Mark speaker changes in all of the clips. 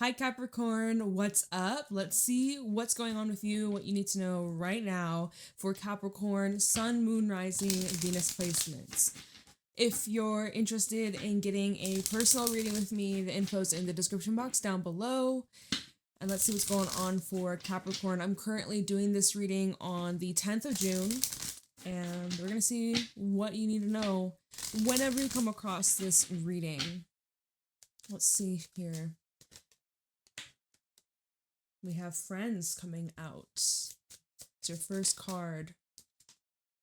Speaker 1: Hi Capricorn, what's up? Let's see what's going on with you, what you need to know right now for Capricorn, Sun, Moon, Rising, Venus placements. If you're interested in getting a personal reading with me, the info's in the description box down below. And let's see what's going on for Capricorn. I'm currently doing this reading on the 10th of June, and we're going to see what you need to know whenever you come across this reading. Let's see here. We have friends coming out. It's your first card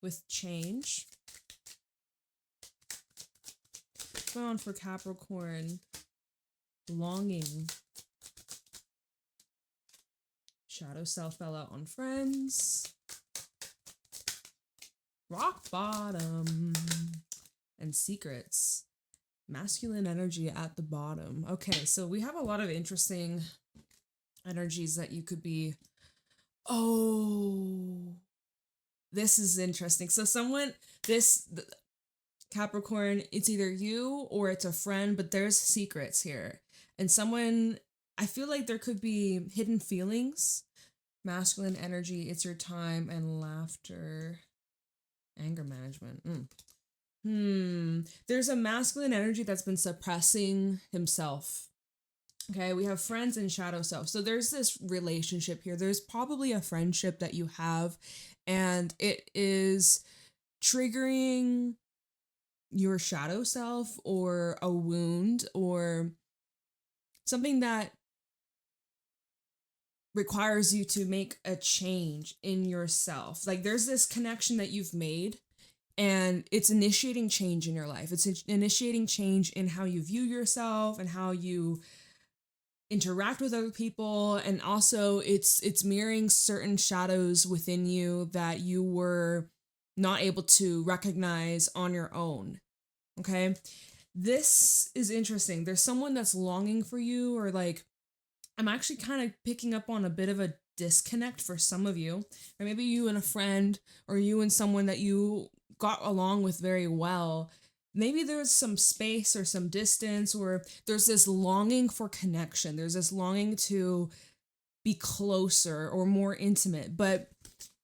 Speaker 1: with change. What's going on for Capricorn? Longing. Shadow self fell out on friends. Rock bottom. And secrets. Masculine energy at the bottom. Okay, so we have a lot of interesting energies that you could be. Oh, this is interesting. So Capricorn, it's either you or it's a friend, but there's secrets here. And someone, I feel like there could be hidden feelings. Masculine energy, it's your time, and laughter. Anger management. There's a masculine energy that's been suppressing himself. Okay, we have friends and shadow self. So there's this relationship here. There's probably a friendship that you have, and it is triggering your shadow self or a wound or something that requires you to make a change in yourself. Like there's this connection that you've made, and it's initiating change in your life. It's initiating change in how you view yourself and how you interact with other people, and also it's mirroring certain shadows within you that you were not able to recognize on your own. Okay, this is interesting. There's someone that's longing for you, or like I'm actually kind of picking up on a bit of a disconnect for some of you, or maybe you and a friend, or you and someone that you got along with very well. Maybe there's some space or some distance, or there's this longing for connection. There's this longing to be closer or more intimate, but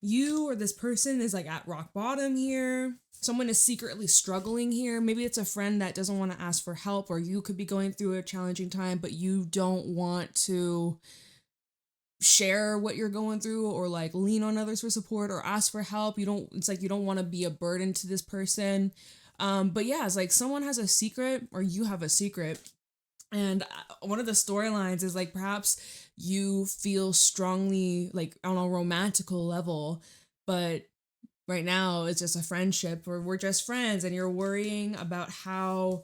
Speaker 1: you or this person is like at rock bottom here. Someone is secretly struggling here. Maybe it's a friend that doesn't want to ask for help, or you could be going through a challenging time, but you don't want to share what you're going through, or like lean on others for support or ask for help. It's like you don't want to be a burden to this person. But yeah, it's like someone has a secret, or you have a secret. And one of the storylines is like perhaps you feel strongly like on a romantical level, but right now it's just a friendship, or we're just friends, and you're worrying about how,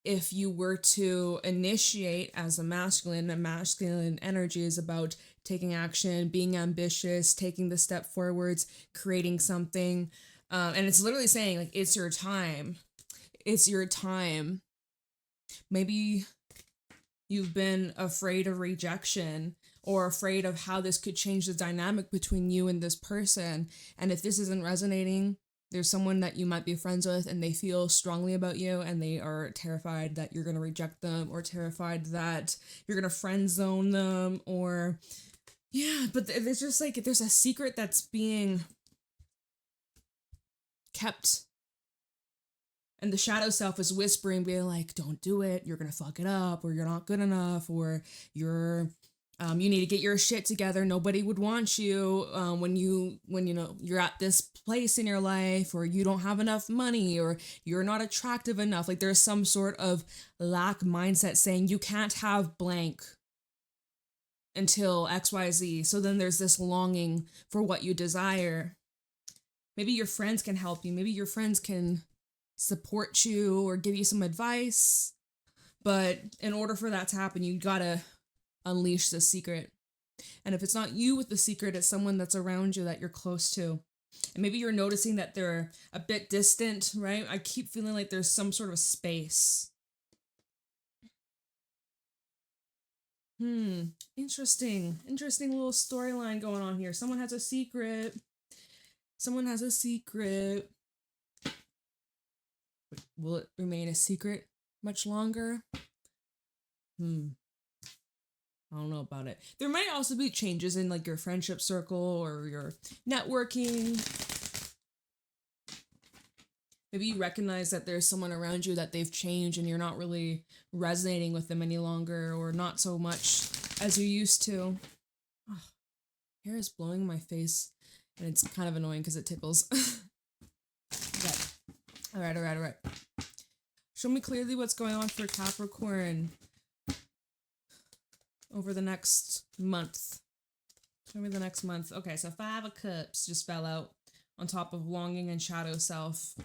Speaker 1: if you were to initiate as a masculine energy is about taking action, being ambitious, taking the step forwards, creating something. And it's literally saying like, it's your time. It's your time. Maybe you've been afraid of rejection, or afraid of how this could change the dynamic between you and this person. And if this isn't resonating, there's someone that you might be friends with and they feel strongly about you, and they are terrified that you're going to reject them, or terrified that you're going to friend zone them, or yeah, but there's just like, there's a secret that's being kept, and the shadow self is whispering, being like, don't do it, you're gonna fuck it up, or you're not good enough, or you need to get your shit together. Nobody would want you when you're at this place in your life, or you don't have enough money, or you're not attractive enough. Like there's some sort of lack mindset saying you can't have blank until XYZ. So then there's this longing for what you desire. Maybe your friends can help you. Maybe your friends can support you or give you some advice. But in order for that to happen, you gotta unleash the secret. And if it's not you with the secret, it's someone that's around you that you're close to. And maybe you're noticing that they're a bit distant, right? I keep feeling like there's some sort of space. Interesting little storyline going on here. Someone has a secret. Will it remain a secret much longer? I don't know about it. There might also be changes in like your friendship circle or your networking. Maybe you recognize that there's someone around you that they've changed and you're not really resonating with them any longer, or not so much as you used to. Oh, hair is blowing in my face and it's kind of annoying because it tickles. Okay. All right. Show me clearly what's going on for Capricorn over the next month. Show me the next month. Okay, so 5 of Cups just fell out on top of longing and shadow self.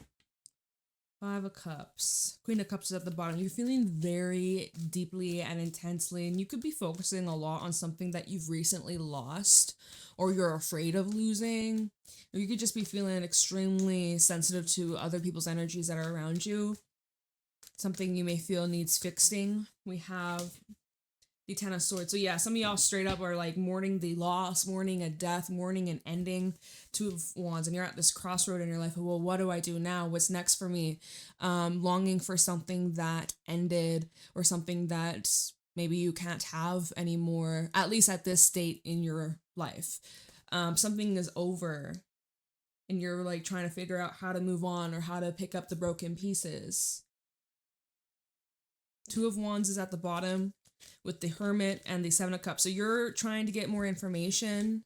Speaker 1: 5 of Cups. Queen of Cups is at the bottom. You're feeling very deeply and intensely, and you could be focusing a lot on something that you've recently lost or you're afraid of losing. Or you could just be feeling extremely sensitive to other people's energies that are around you. Something you may feel needs fixing. We have the 10 of Swords. So yeah, some of y'all straight up are like mourning the loss, mourning a death, mourning an ending. 2 of Wands, and you're at this crossroad in your life. Well, what do I do now? What's next for me? Longing for something that ended, or something that maybe you can't have anymore, at least at this state in your life. Something is over and you're like trying to figure out how to move on or how to pick up the broken pieces. 2 of Wands is at the bottom with the Hermit and the 7 of Cups. So you're trying to get more information,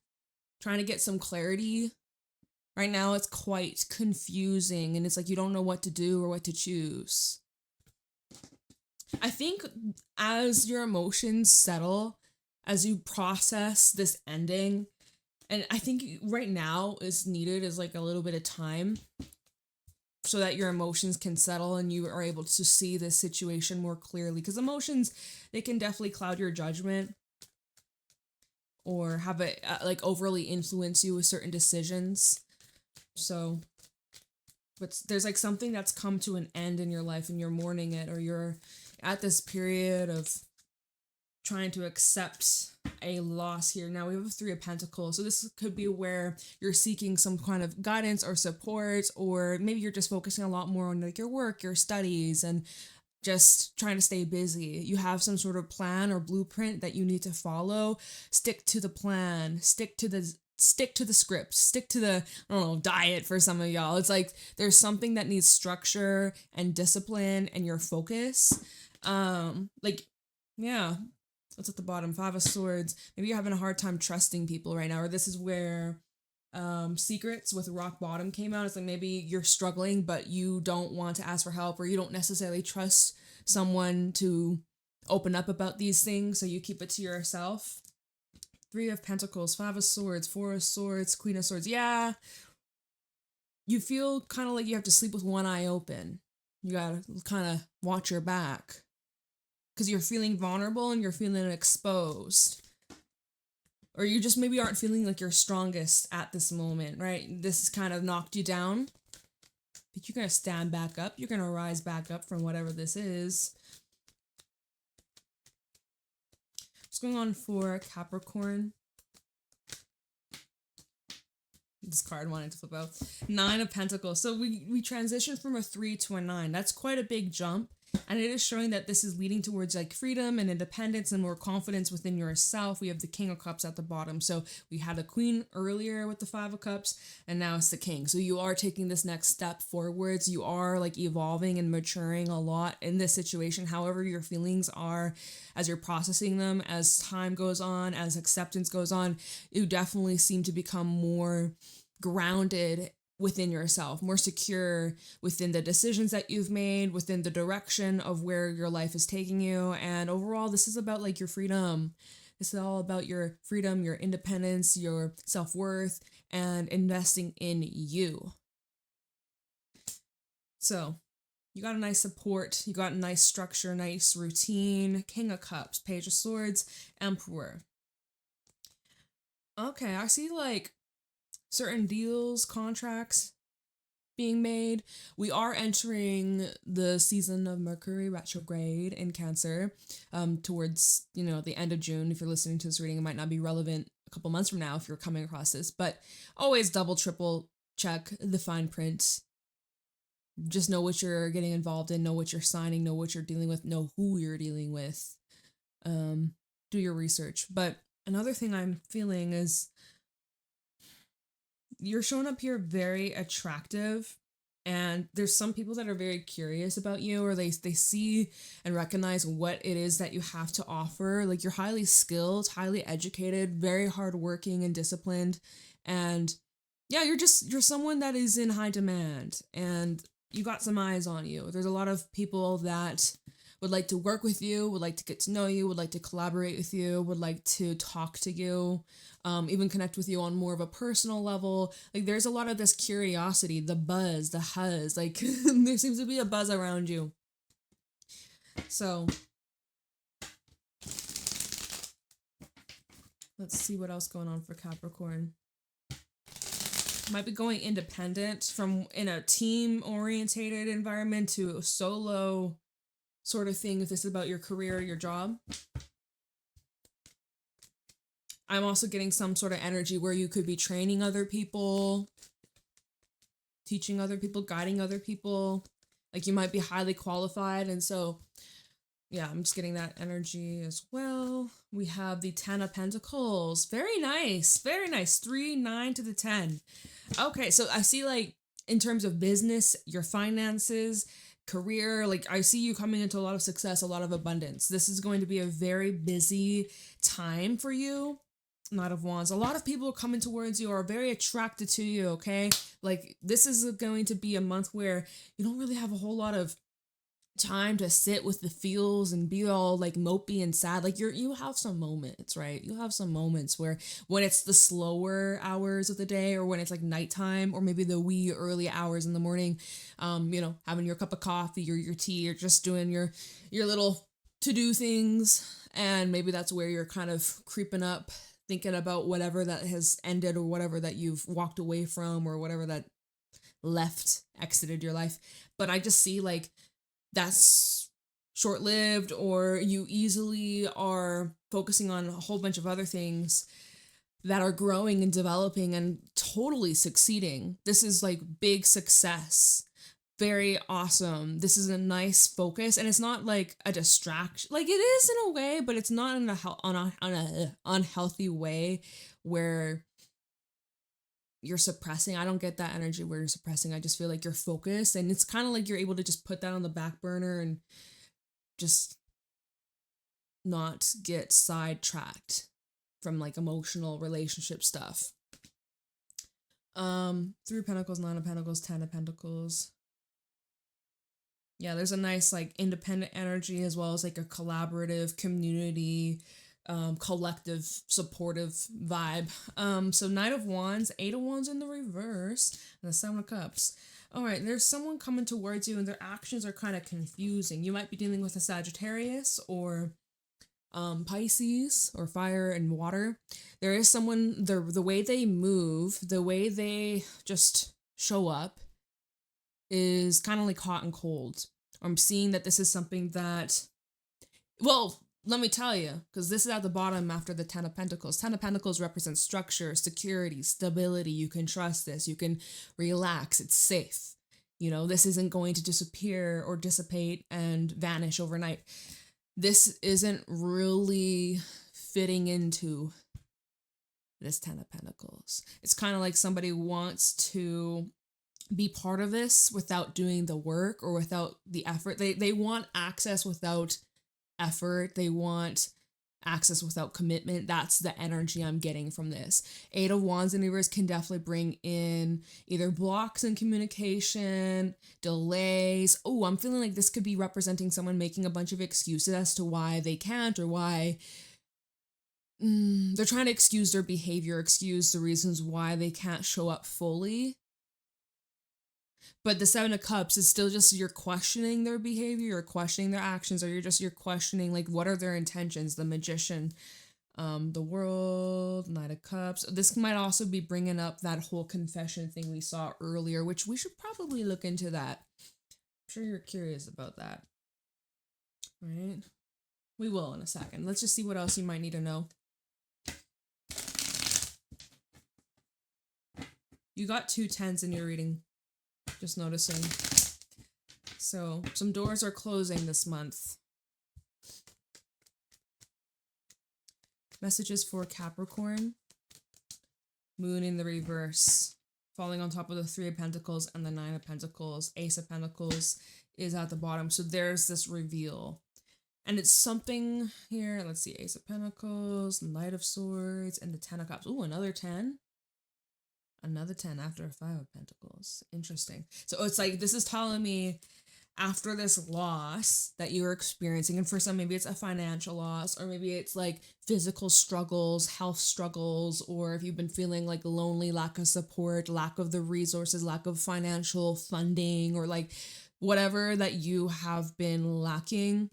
Speaker 1: trying to get some clarity. Right now it's quite confusing and it's like you don't know what to do or what to choose. I think as your emotions settle, as you process this ending, and I think right now is needed is like a little bit of time so that your emotions can settle and you are able to see this situation more clearly. Because emotions, they can definitely cloud your judgment or have it like overly influence you with certain decisions. So, but there's like something that's come to an end in your life and you're mourning it, or you're at this period of trying to accept a loss here. Now we have a 3 of Pentacles. So this could be where you're seeking some kind of guidance or support, or maybe you're just focusing a lot more on like your work, your studies, and just trying to stay busy. You have some sort of plan or blueprint that you need to follow. Stick to the plan, stick to the script, stick to the, I don't know, diet for some of y'all. It's like there's something that needs structure and discipline and your focus. Yeah, what's at the bottom? 5 of Swords. Maybe you're having a hard time trusting people right now, or this is where Secrets with Rock Bottom came out. It's like maybe you're struggling, but you don't want to ask for help, or you don't necessarily trust someone to open up about these things, so you keep it to yourself. 3 of Pentacles, 5 of Swords, 4 of Swords, Queen of Swords. Yeah, you feel kind of like you have to sleep with one eye open. You gotta kind of watch your back because you're feeling vulnerable and you're feeling exposed. Or you just maybe aren't feeling like you're strongest at this moment, right? This has kind of knocked you down. But you're going to stand back up. You're going to rise back up from whatever this is. What's going on for Capricorn? This card wanted to flip out. 9 of Pentacles. So we transitioned from a 3 to a 9. That's quite a big jump. And it is showing that this is leading towards like freedom and independence and more confidence within yourself. We have the King of Cups at the bottom. So we had a Queen earlier with the 5 of Cups, and now it's the King. So you are taking this next step forwards. You are like evolving and maturing a lot in this situation. However your feelings are as you're processing them, as time goes on, as acceptance goes on, you definitely seem to become more grounded within yourself, more secure within the decisions that you've made, within the direction of where your life is taking you. And overall, this is about like your freedom. This is all about your freedom, your independence, your self-worth, and investing in you. So you got a nice support, you got a nice structure, nice routine. King of Cups, Page of Swords, Emperor. Okay, I see like certain deals, contracts being made. We are entering the season of Mercury retrograde in Cancer towards, the end of June. If you're listening to this reading, it might not be relevant a couple months from now if you're coming across this, but always double, triple check the fine print. Just know what you're getting involved in, know what you're signing, know what you're dealing with, know who you're dealing with. do your research. But another thing I'm feeling is you're showing up here very attractive, and there's some people that are very curious about you, or they see and recognize what it is that you have to offer. Like, you're highly skilled, highly educated, very hardworking and disciplined, and yeah, you're someone that is in high demand, and you got some eyes on you. There's a lot of people that would like to work with you, would like to get to know you, would like to collaborate with you, would like to talk to you, even connect with you on more of a personal level. Like, there's a lot of this curiosity, the buzz, the huzz. Like, there seems to be a buzz around you. So, let's see what else going on for Capricorn. Might be going independent from in a team-orientated environment to a solo sort of thing, if this is about your career or your job. I'm also getting some sort of energy where you could be training other people, teaching other people, guiding other people. Like, you might be highly qualified, and so yeah, I'm just getting that energy as well. We have the 10 of Pentacles. Very nice. Very nice. 3, 9 to the 10. Okay, so I see, like, in terms of business, your finances, career, like, I see you coming into a lot of success, a lot of abundance. This is going to be a very busy time for you. Knight of Wands. A lot of people coming towards you are very attracted to you, okay? Like, this is going to be a month where you don't really have a whole lot of time to sit with the feels and be all like mopey and sad. Like, you have some moments, right? You have some moments where when it's the slower hours of the day, or when it's like nighttime, or maybe the wee early hours in the morning, having your cup of coffee or your tea, or just doing your little to-do things, and maybe that's where you're kind of creeping up, thinking about whatever that has ended, or whatever that you've walked away from, or whatever that exited your life. But I just see, like, that's short-lived, or you easily are focusing on a whole bunch of other things that are growing and developing and totally succeeding. This is like big success. Very awesome. This is a nice focus, and it's not like a distraction. Like, it is in a way, but it's not in a unhealthy way where you're suppressing. I don't get that energy where you're suppressing. I just feel like you're focused, and it's kind of like you're able to just put that on the back burner and just not get sidetracked from like emotional relationship stuff. 3 of Pentacles, 9 of Pentacles, 10 of Pentacles. Yeah, there's a nice like independent energy, as well as like a collaborative community, collective, supportive vibe. So Knight of Wands, 8 of Wands in the reverse, and the 7 of Cups. All right, there's someone coming towards you, and their actions are kind of confusing. You might be dealing with a Sagittarius or Pisces, or fire and water. There is someone, the way they move, the way they just show up is kind of like hot and cold. I'm seeing that this is something that, well, let me tell you, because this is at the bottom after the 10 of Pentacles. 10 of Pentacles represents structure, security, stability. You can trust this. You can relax. It's safe. This isn't going to disappear or dissipate and vanish overnight. This isn't really fitting into this 10 of Pentacles. It's kind of like somebody wants to be part of this without doing the work, or without the effort. They want access without effort. They want access without commitment. That's the energy I'm getting from this. 8 of Wands in reverse can definitely bring in either blocks in communication, delays. Oh, I'm feeling like this could be representing someone making a bunch of excuses as to why they can't, or why they're trying to excuse their behavior, excuse the reasons why they can't show up fully. But the 7 of Cups is still just, you're questioning their behavior, you're questioning their actions, or you're questioning, like, what are their intentions? The Magician, the World, Knight of Cups. This might also be bringing up that whole confession thing we saw earlier, which we should probably look into that. I'm sure you're curious about that. All right? We will in a second. Let's just see what else you might need to know. You got 2 10s in your reading. Just noticing. So some doors are closing this month. Messages for Capricorn. Moon in the reverse. Falling on top of the Three of Pentacles and the Nine of Pentacles. Ace of Pentacles is at the bottom. So there's this reveal. And it's something here. Let's see. Ace of Pentacles, Knight of Swords, and the Ten of Cups. Ooh, another 10. Another 10 after 5 of Pentacles. Interesting. So it's like, this is telling me after this loss that you're experiencing, and for some, maybe it's a financial loss, or maybe it's like physical struggles, health struggles, or if you've been feeling like lonely, lack of support, lack of the resources, lack of financial funding, or like whatever that you have been lacking,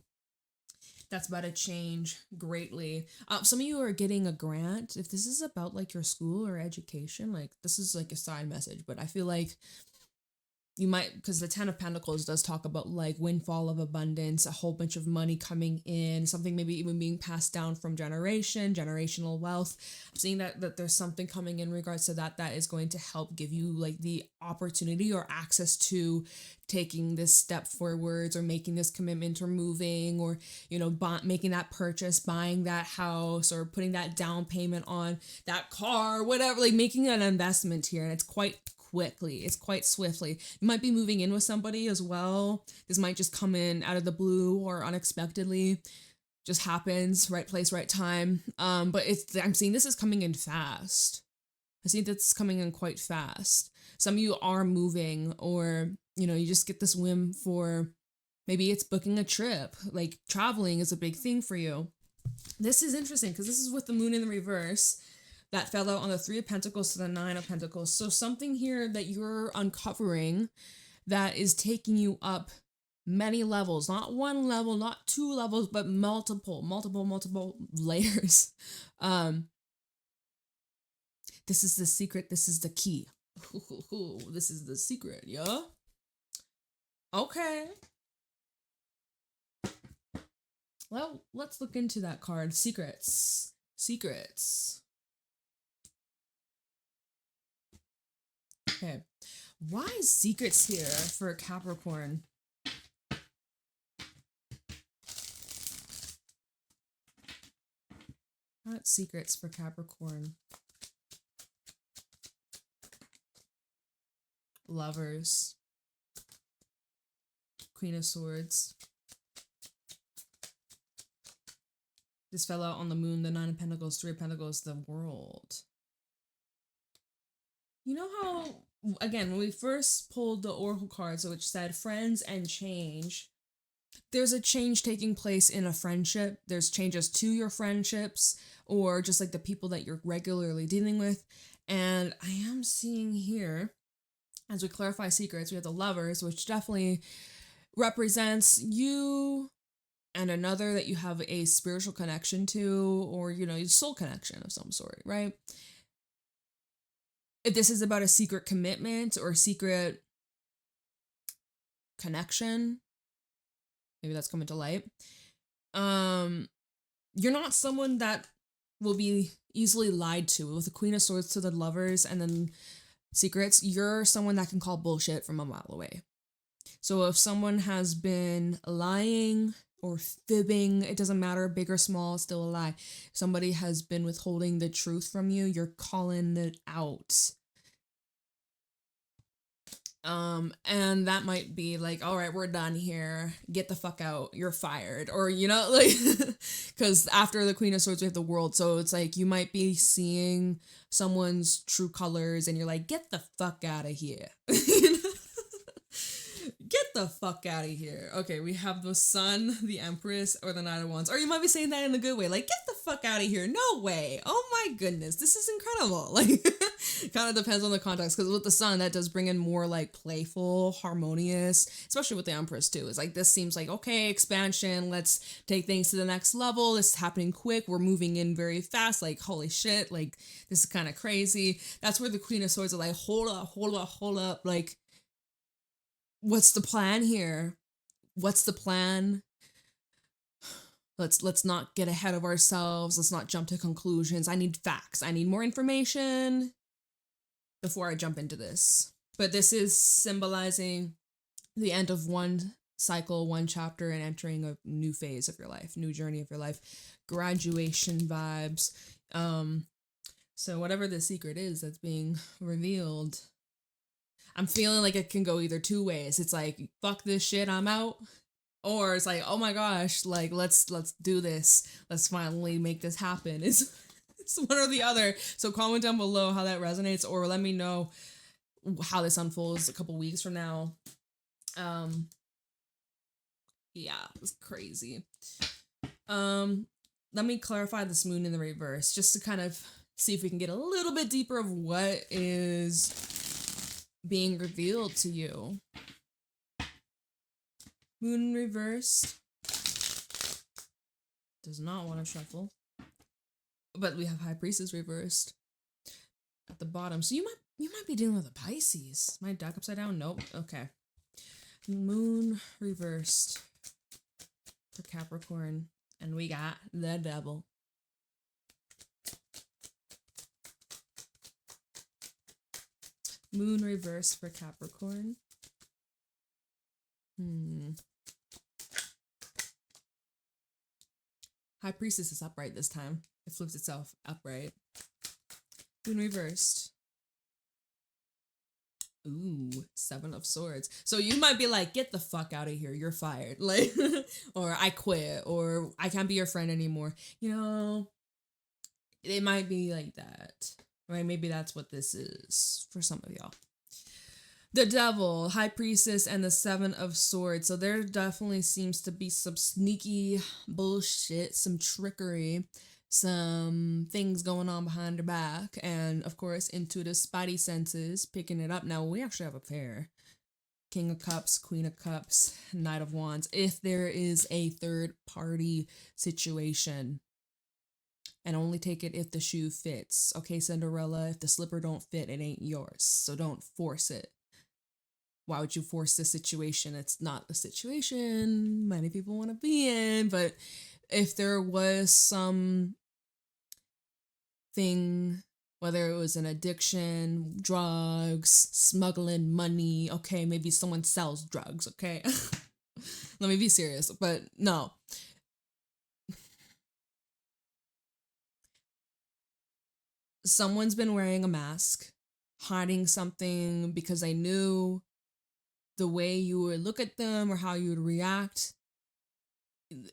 Speaker 1: that's about to change greatly. Some of you are getting a grant. If this is about like your school or education, like this is like a side message, but I feel like you might, because the Ten of Pentacles does talk about like windfall of abundance, a whole bunch of money coming in, something maybe even being passed down from generational wealth. I'm seeing that there's something coming in regards to that is going to help give you like the opportunity or access to taking this step forwards, or making this commitment, or moving, or, you know, making that purchase, buying that house, or putting that down payment on that car, whatever, like making an investment here. And it's quite quickly, it's quite swiftly. You might be moving in with somebody as well. This might just come in out of the blue or unexpectedly. Just happens, right place, right time. But I'm seeing this is coming in fast. I see that's coming in quite fast. Some of you are moving, or, you know, you just get this whim for, maybe it's booking a trip. Like traveling is a big thing for you. This is interesting because this is with the Moon in the reverse. That fell out on the Three of Pentacles to the Nine of Pentacles. So something here that you're uncovering that is taking you up many levels. Not one level, not two levels, but multiple layers. This is the secret. This is the key. This is the secret, yeah? Okay. Well, let's look into that card. Secrets. Secrets. Okay, why is secrets here for Capricorn? Not secrets for Capricorn. Lovers. Queen of Swords. This fell out on the Moon, the Nine of Pentacles, Three of Pentacles, the World. You know how, again, when we first pulled the Oracle cards, which said friends and change, there's a change taking place in a friendship. There's changes to your friendships, or just like the people that you're regularly dealing with. And I am seeing here, as we clarify secrets, we have the Lovers, which definitely represents you and another that you have a spiritual connection to, or, you know, soul connection of some sort, right? If this is about a secret commitment or a secret connection, maybe that's coming to light. You're not someone that will be easily lied to. With the Queen of Swords to the Lovers and then secrets, you're someone that can call bullshit from a mile away. So if someone has been lying or fibbing, it doesn't matter, big or small, it's still a lie. If somebody has been withholding the truth from you, you're calling it out. And that might be like, all right, we're done here. Get the fuck out. You're fired. Or, you know, like, because after the Queen of Swords, we have the World. So it's like, you might be seeing someone's true colors and you're like, get the fuck out of here. Get the fuck out of here. Okay, we have the Sun, the Empress, or the Knight of Wands. Or you might be saying that in a good way. Like, get the fuck out of here. No way. Oh my goodness. This is incredible. Like, it kind of depends on the context. Because with the Sun, that does bring in more like playful, harmonious, especially with the Empress too. It's like, this seems like, okay, expansion. Let's take things to the next level. This is happening quick. We're moving in very fast. Like, holy shit. Like, this is kind of crazy. That's where the Queen of Swords are like, hold up. Like, what's the plan here? What's the plan? Let's not get ahead of ourselves. Let's not jump to conclusions. I need facts. I need more information before I jump into this. But this is symbolizing the end of one cycle, one chapter, and entering a new phase of your life, new journey of your life, graduation vibes. So whatever the secret is that's being revealed, I'm feeling like it can go either two ways. It's like, fuck this shit, I'm out. Or it's like, oh my gosh, like let's do this. Let's finally make this happen. It's one or the other. So comment down below how that resonates, or let me know how this unfolds a couple weeks from now. Yeah, it's crazy. Let me clarify this moon in the reverse, just to kind of see if we can get a little bit deeper of what is being revealed to you. Moon reversed. Does not want to shuffle. But we have High Priestess reversed at the bottom. So you might be dealing with a Pisces. My deck upside down? Nope. Okay. Moon reversed for Capricorn. And we got the Devil. Moon reversed for Capricorn. High Priestess is upright this time. It flips itself upright. Moon reversed. Ooh, Seven of Swords. So you might be like, get the fuck out of here. You're fired. Like, or I quit, or I can't be your friend anymore. You know, it might be like that. Right? Maybe that's what this is for some of y'all. The Devil, High Priestess, and the Seven of Swords. So there definitely seems to be some sneaky bullshit, some trickery, some things going on behind her back. And, of course, intuitive spidey senses, picking it up. Now, we actually have a pair. King of Cups, Queen of Cups, Knight of Wands. If there is a third-party situation. And only take it if the shoe fits. Okay, Cinderella, if the slipper don't fit, it ain't yours. So don't force it. Why would you force the situation? It's not the situation many people want to be in. But if there was some thing, whether it was an addiction, drugs, smuggling money, okay, maybe someone sells drugs, okay? Let me be serious, but no. Someone's been wearing a mask, hiding something because they knew the way you would look at them or how you would react,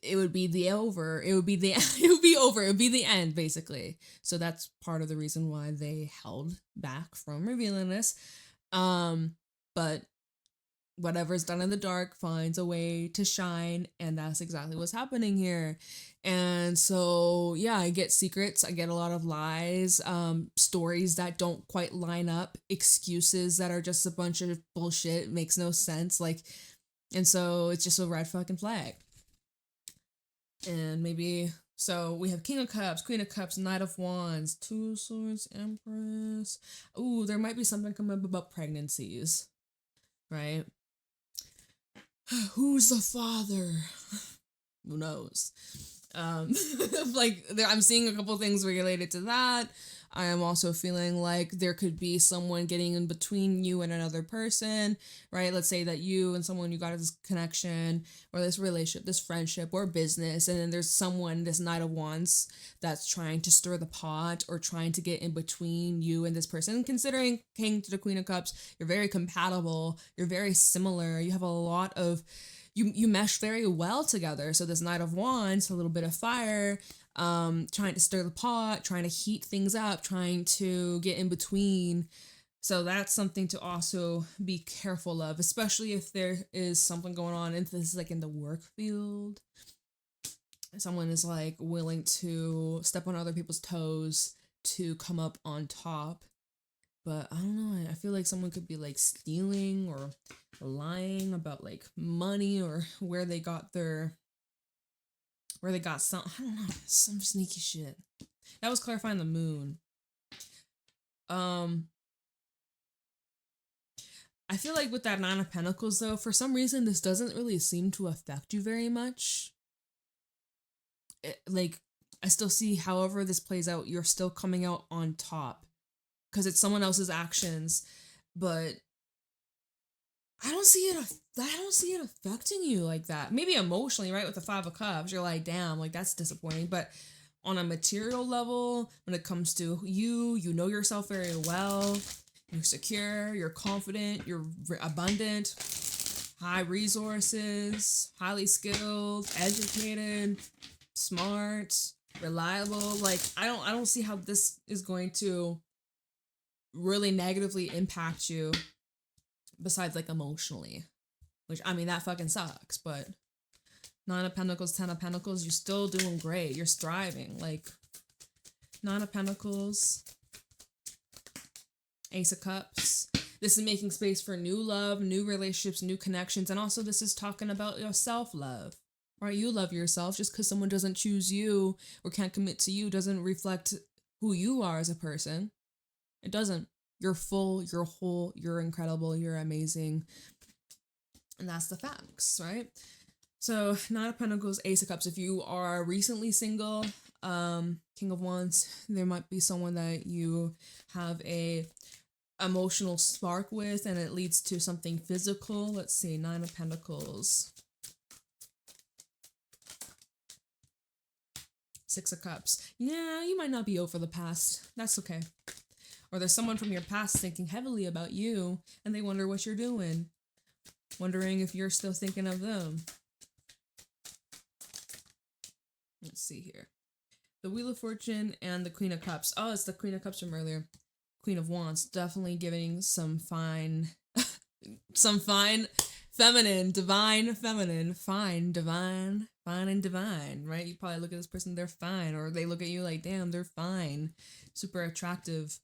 Speaker 1: it would be the over. It would be the end, basically. So that's part of the reason why they held back from revealing this. But whatever's done in the dark finds a way to shine, and that's exactly what's happening here. And so, yeah, I get secrets, I get a lot of lies, stories that don't quite line up, excuses that are just a bunch of bullshit, makes no sense, like, and so it's just a red fucking flag. And maybe, so we have King of Cups, Queen of Cups, Knight of Wands, Two of Swords, Empress. Ooh, there might be something coming up about pregnancies, right? Who's the father? Who knows? Like, I'm seeing a couple things related to that. I am also feeling like there could be someone getting in between you and another person, right? Let's say that you and someone, you got this connection or this relationship, this friendship or business, and then there's someone, this Knight of Wands, that's trying to stir the pot or trying to get in between you and this person. Considering King to the Queen of Cups, you're very compatible, you're very similar, you have a lot of, you mesh very well together. So this Knight of Wands, a little bit of fire, trying to stir the pot, trying to heat things up, trying to get in between. So that's something to also be careful of, especially if there is something going on, and this is like in the work field. Someone is like willing to step on other people's toes to come up on top. But I don't know, I feel like someone could be like stealing or lying about like money or where they got some, I don't know, some sneaky shit. That was clarifying the moon. I feel like with that Nine of Pentacles though, for some reason this doesn't really seem to affect you very much. Like, I still see however this plays out, you're still coming out on top. Because it's someone else's actions, but I don't see it affecting you like that. Maybe emotionally, right? With the 5 of Cups, you're like, damn, like that's disappointing. But on a material level, when it comes to you know yourself very well. You're secure, you're confident, you're abundant, high resources, highly skilled, educated, smart, reliable. Like I don't see how this is going to really negatively impact you besides like emotionally. Which I mean that fucking sucks, but 9 of Pentacles, 10 of Pentacles, you're still doing great. You're thriving. Like 9 of Pentacles, Ace of Cups. This is making space for new love, new relationships, new connections. And also this is talking about your self-love, right? You love yourself. Just because someone doesn't choose you or can't commit to you doesn't reflect who you are as a person. It doesn't. You're full, you're whole, you're incredible, you're amazing. And that's the facts, right? So 9 of Pentacles, Ace of Cups. If you are recently single, King of Wands, there might be someone that you have a emotional spark with and it leads to something physical. Let's see, 9 of Pentacles, 6 of Cups. Yeah, you might not be over the past. That's okay. Or there's someone from your past thinking heavily about you and they wonder what you're doing. Wondering if you're still thinking of them. Let's see here. The Wheel of Fortune and the Queen of Cups. Oh, it's the Queen of Cups from earlier. Queen of Wands. Definitely giving some fine, feminine, divine, feminine, fine, divine, fine and divine, right? You probably look at this person, they're fine. Or they look at you like, damn, they're fine. Super attractive.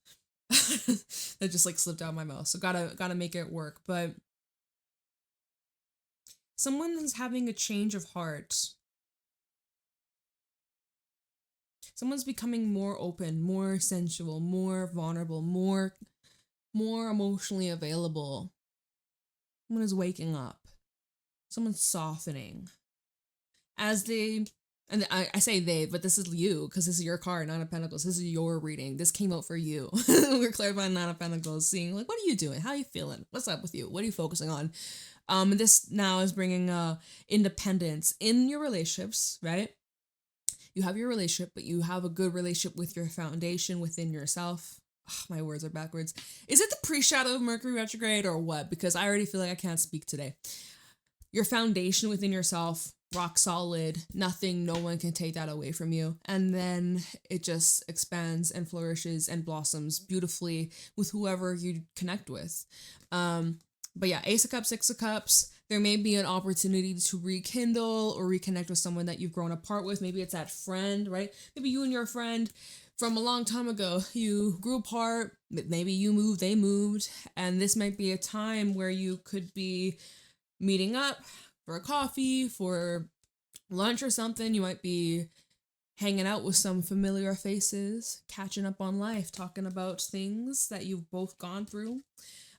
Speaker 1: That just like slipped out of my mouth. So gotta make it work. But someone is having a change of heart. Someone's becoming more open, more sensual, more vulnerable, more emotionally available. Someone is waking up. Someone's softening. As they, and I say they, but this is you, because this is your card, 9 of Pentacles. This is your reading. This came out for you. We're clarifying 9 of Pentacles, seeing like, what are you doing? How are you feeling? What's up with you? What are you focusing on? This now is bringing independence in your relationships, right? You have your relationship, but you have a good relationship with your foundation within yourself. Ugh, my words are backwards. Is it the pre-shadow of Mercury retrograde or what? Because I already feel like I can't speak today. Your foundation within yourself, rock solid, nothing, no one can take that away from you. And then it just expands and flourishes and blossoms beautifully with whoever you connect with. But yeah, Ace of Cups, 6 of Cups. There may be an opportunity to rekindle or reconnect with someone that you've grown apart with. Maybe it's that friend, right? Maybe you and your friend from a long time ago, you grew apart. Maybe you moved, they moved. And this might be a time where you could be meeting up for a coffee, for lunch or something. You might be hanging out with some familiar faces, catching up on life, talking about things that you've both gone through.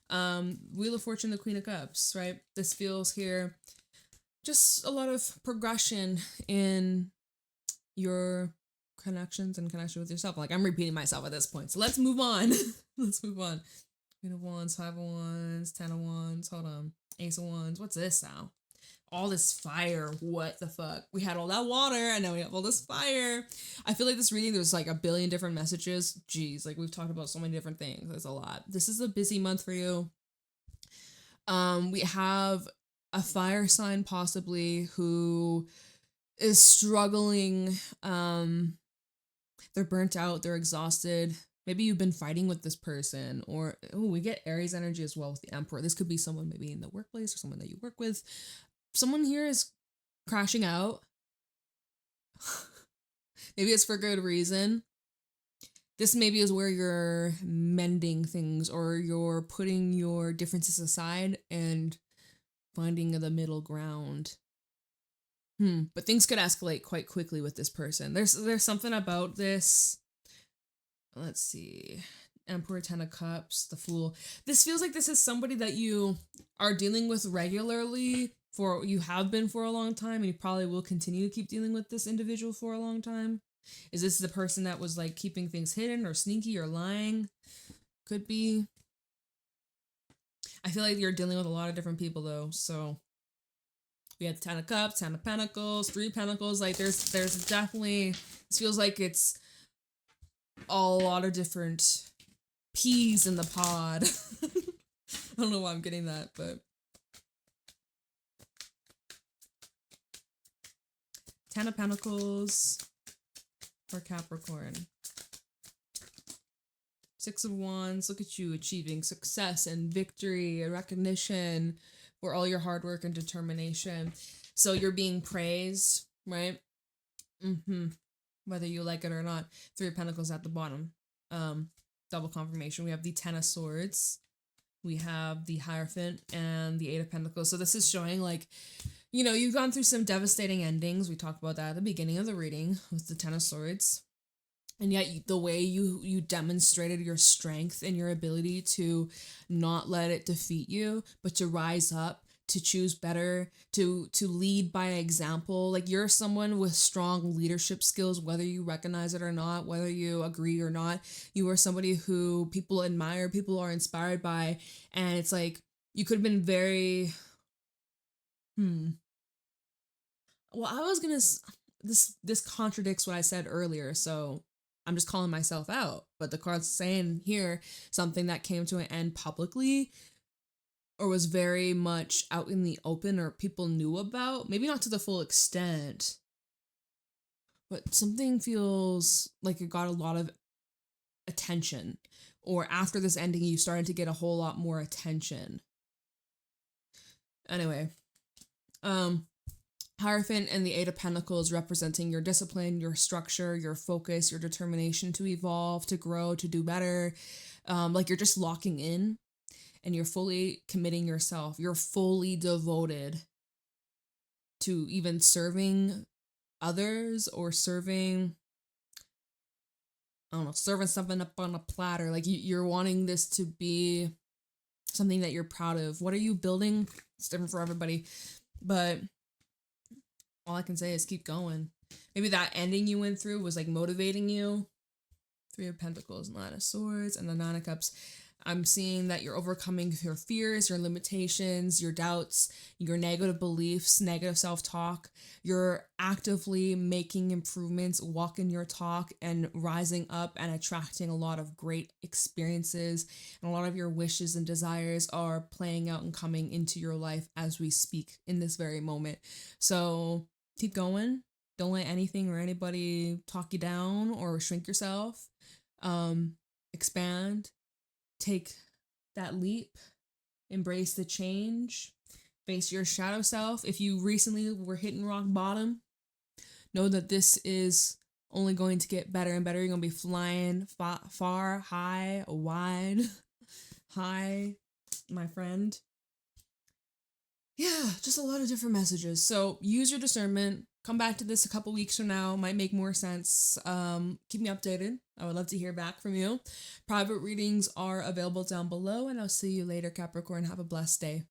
Speaker 1: Wheel of Fortune, the Queen of Cups, right? This feels here just a lot of progression in your connections and connection with yourself. Like I'm repeating myself at this point, so let's move on. Let's move on. Queen of Wands, 5 of Wands, 10 of Wands, hold on, Ace of Wands. What's this now? All this fire. What the fuck? We had all that water and now we have all this fire. I feel like this reading, there's like a billion different messages. Jeez, like we've talked about so many different things. There's a lot. This is a busy month for you. We have a fire sign possibly who is struggling. They're burnt out. They're exhausted. Maybe you've been fighting with this person, or we get Aries energy as well with the Emperor. This could be someone maybe in the workplace or someone that you work with. Someone here is crashing out. Maybe it's for good reason. This maybe is where you're mending things or you're putting your differences aside and finding the middle ground. But things could escalate quite quickly with this person. There's something about this. Let's see. Emperor, 10 of Cups, the Fool. This feels like this is somebody that you are dealing with regularly, you have been for a long time, and you probably will continue to keep dealing with this individual for a long time. Is this the person that was like keeping things hidden or sneaky or lying? Could be. I feel like you're dealing with a lot of different people though. So we had the 10 of Cups, 10 of Pentacles, 3 Pentacles. Like there's definitely, this feels like it's a lot of different peas in the pod. I don't know why I'm getting that, but 10 of Pentacles for Capricorn. 6 of Wands, look at you achieving success and victory and recognition for all your hard work and determination. So you're being praised, right? Whether you like it or not. 3 of Pentacles at the bottom. Double confirmation. We have the 10 of Swords. We have the Hierophant and the 8 of Pentacles. So this is showing like, you know, you've gone through some devastating endings. We talked about that at the beginning of the reading with the 10 of Swords. And yet the way you demonstrated your strength and your ability to not let it defeat you, but to rise up, to choose better, to lead by example. Like you're someone with strong leadership skills, whether you recognize it or not, whether you agree or not. You are somebody who people admire, people are inspired by. And it's like, you could have been very, well, I was gonna, this contradicts what I said earlier, so I'm just calling myself out. But the card's saying here something that came to an end publicly or was very much out in the open or people knew about. Maybe not to the full extent, but something feels like it got a lot of attention. Or after this ending, you started to get a whole lot more attention. Anyway, Hierophant and the 8 of Pentacles representing your discipline, your structure, your focus, your determination to evolve, to grow, to do better. Like you're just locking in and you're fully committing yourself. You're fully devoted to even serving others or serving, I don't know, serving something up on a platter. Like you're wanting this to be something that you're proud of. What are you building? It's different for everybody, but all I can say is keep going. Maybe that ending you went through was like motivating you. 3 of Pentacles, 9 of Swords, and the 9 of Cups. I'm seeing that you're overcoming your fears, your limitations, your doubts, your negative beliefs, negative self-talk. You're actively making improvements, walking your talk, and rising up and attracting a lot of great experiences. And a lot of your wishes and desires are playing out and coming into your life as we speak in this very moment. So keep going. Don't let anything or anybody talk you down or shrink yourself. Expand. Take that leap, embrace the change, face your shadow self. If you recently were hitting rock bottom, know that this is only going to get better and better. You're going to be flying far, high, wide, high, my friend. Yeah, just a lot of different messages. So use your discernment. Come back to this a couple weeks from now. Might make more sense. Keep me updated. I would love to hear back from you. Private readings are available down below, and I'll see you later, Capricorn. Have a blessed day.